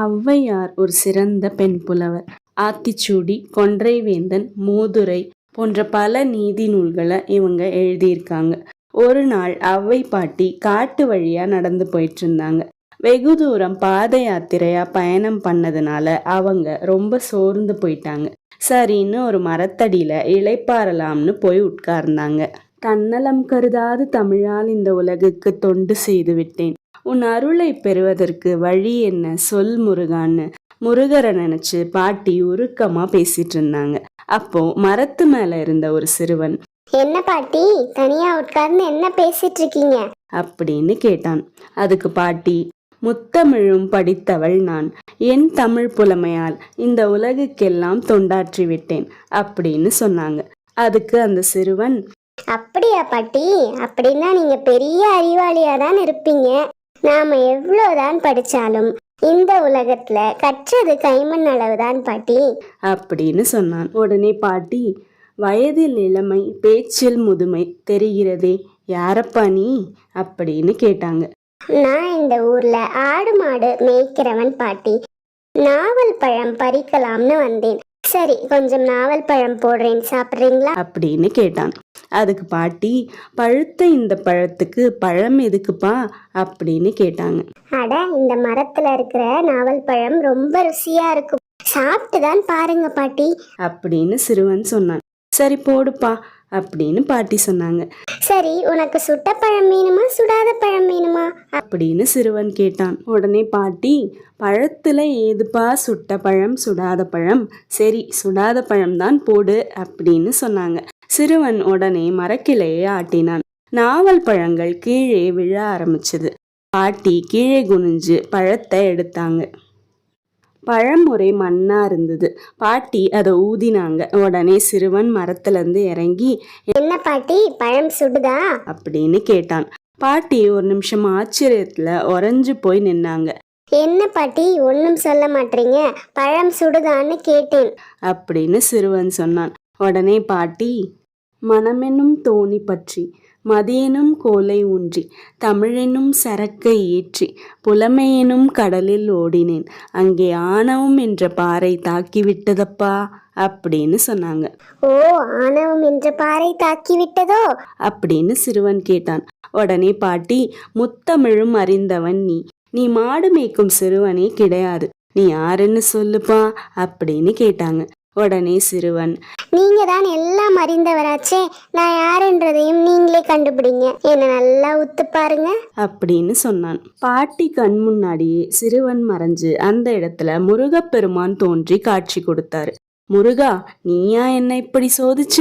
ஔவையார் ஒரு சிறந்த பெண் புலவர். ஆத்திச்சூடி, கொன்றைவேந்தன், மூதுரை போன்ற பல நீதி நூல்களை இவங்க எழுதியிருக்காங்க. ஒரு நாள் ஔவை பாட்டி காட்டு வழியா நடந்து போயிட்டு இருந்தாங்க. வெகு தூரம் பாத யாத்திரையா பயணம் பண்ணதுனால அவங்க ரொம்ப சோர்ந்து போயிட்டாங்க. சரின்னு ஒரு மரத்தடியில இளைப்பாறலாம்னு போய் உட்கார்ந்தாங்க. தன்னலம் கருதாது தமிழால் இந்த உலகுக்கு தொண்டு செய்து விட்டேன், உன் அருளை பெறுவதற்கு வழி என்ன சொல் முருகான்னு முருகரை நினைச்சு பாட்டி உருக்கமா பேசிட்டு இருந்தாங்க. அப்போ மரத்து மேல இருந்த ஒரு சிறுவன், என்ன பாட்டி தனியா உட்கார்ந்து என்ன பேசிட்டு இருக்கீங்க அப்படின்னு கேட்டான். அதுக்கு பாட்டி, முத்தமிழும் படித்தவள் நான், என் தமிழ் புலமையால் இந்த உலகுக்கெல்லாம் தொண்டாற்றி விட்டேன் அப்படின்னு சொன்னாங்க. அதுக்கு அந்த சிறுவன், அப்படியா பாட்டி, அப்படின்னா நீங்க பெரிய அறிவாளியா தான் இருப்பீங்க. நாம எவ்வளவுதான் படிச்சாலும் இந்த உலகத்துல கற்றது கைமண் அளவுதான் பாட்டி அப்படின்னு சொன்னான். உடனே பாட்டி, வயதில் இளமை பேச்சில் முதுமை தெரிகிறதே, யாரப்பா நீ அப்படின்னு கேட்டாங்க. நான் இந்த ஊர்ல ஆடு மாடு மேய்க்கிறவன் பாட்டி. நாவல் பழம் பறிக்கலாம்னு வந்தேன். சரி, கொஞ்சம் நாவல் பழம் போடுறேன், சாப்பிட்றீங்களா அப்படின்னு கேட்டான். அதுக்கு பாட்டி, பழுத்த இந்த பழத்துக்கு பழம் எதுக்குப்பா அப்படின்னு கேட்டாங்க. அட, இந்த மரத்துல இருக்கிற நாவல் பழம் ரொம்ப ருசியா இருக்கும், சாப்பிட்டுதான் பாருங்க பாட்டி அப்படின்னு சிறுவன் சொன்னான். சரி போடுப்பா அப்படின்னு பாட்டி சொன்னாங்க. சரி, உனக்கு சுட்ட பழம் வேணுமா சுடாத பழம் வேணுமா அப்படின்னு சிறுவன் கேட்டான். உடனே பாட்டி, பழத்துல ஏதுப்பா சுட்ட பழம் சுடாத பழம், சரி சுடாத பழம் தான் போடு அப்படின்னு சொன்னாங்க. சிறுவன் உடனே மரக்கிளையை ஆட்டினான். நாவல் பழங்கள் கீழே விழ ஆரம்பிச்சது. பாட்டி கீழே குனிஞ்சு பழத்தை எடுத்தாங்க. பழம் ஒரே மண்ணா இருந்தது. பாட்டி அதை ஊதினாங்க. உடனே சிறுவன் மரத்துல இருந்து இறங்கி, என்ன பாட்டி பழம் சுடுதா அப்படின்னு கேட்டான். பாட்டி ஒரு நிமிஷம் ஆச்சரியத்துல உறைஞ்சு போய் நின்னாங்க. என்ன பாட்டி ஒன்னும் சொல்ல மாட்டீங்க, பழம் சுடுதான்னு கேட்டேன் அப்படின்னு சிறுவன் சொன்னான். உடனே பாட்டி, மனமெனும் தோணி பற்றி மதியெனும் கோலை ஊன்றி தமிழெனும் சரக்கை ஏற்றி புலமையெனும் கடலில் ஓடினேன், அங்கே ஆணவம் என்ற பாறை தாக்கி விட்டதப்பா அப்படின்னு சொன்னாங்க. ஓ, ஆணவம் என்ற பாறை தாக்கி விட்டதோ அப்படின்னு சிறுவன் கேட்டான். உடனே பாட்டி, முத்தமிழும் அறிந்தவன் நீ மாடு மேய்க்கும் சிறுவனே கிடையாது, நீ யாருன்னு சொல்லுப்பா அப்படின்னு கேட்டாங்க. உடனே சிறுவன், நீங்க தான் எல்லாம் அறிந்தவராச்சே, நான் யாருன்றதையும் நீங்களே கண்டுபிடிங்க, என்ன நல்லா உத்து பாருங்க அப்படின்னு சொன்னான். பாட்டி கண் முன்னாடியே சிறுவன் மறைஞ்சு அந்த இடத்துல முருகப்பெருமான் தோன்றி காட்சி கொடுத்தாரு. முருகா, நீயா என்ன இப்படி சோதிச்ச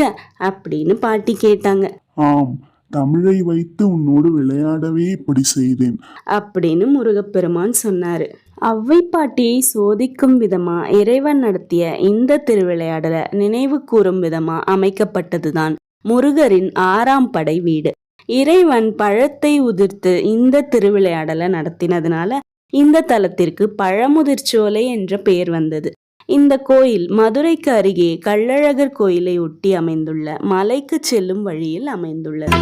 அப்படின்னு பாட்டி கேட்டாங்க. ஆம், தமிழை வைத்து உன்னோடு விளையாடவே இப்படி செய்தேன் அப்படின்னு முருகப்பெருமான் சொன்னாரு. ஔவை பாட்டியை சோதிக்கும் விதமா இறைவன் நடத்திய இந்த திருவிளையாடலை நினைவு கூறும் விதமா அமைக்கப்பட்டதுதான் முருகரின் 6ஆம் படை வீடு. இறைவன் பழத்தை உதிர்த்து இந்த திருவிளையாடலை நடத்தினதுனால இந்த தலத்திற்கு பழமுதிர்ச்சோலை என்ற பெயர் வந்தது. இந்த கோயில் மதுரைக்கு அருகே கள்ளழகர் கோயிலை ஒட்டி அமைந்துள்ள மலைக்கு செல்லும் வழியில் அமைந்துள்ளது.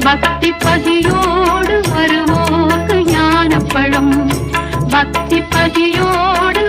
பக்தி பதியோடு வருவோர்க்கு ஞானப்பழம், பக்தி பதியோடு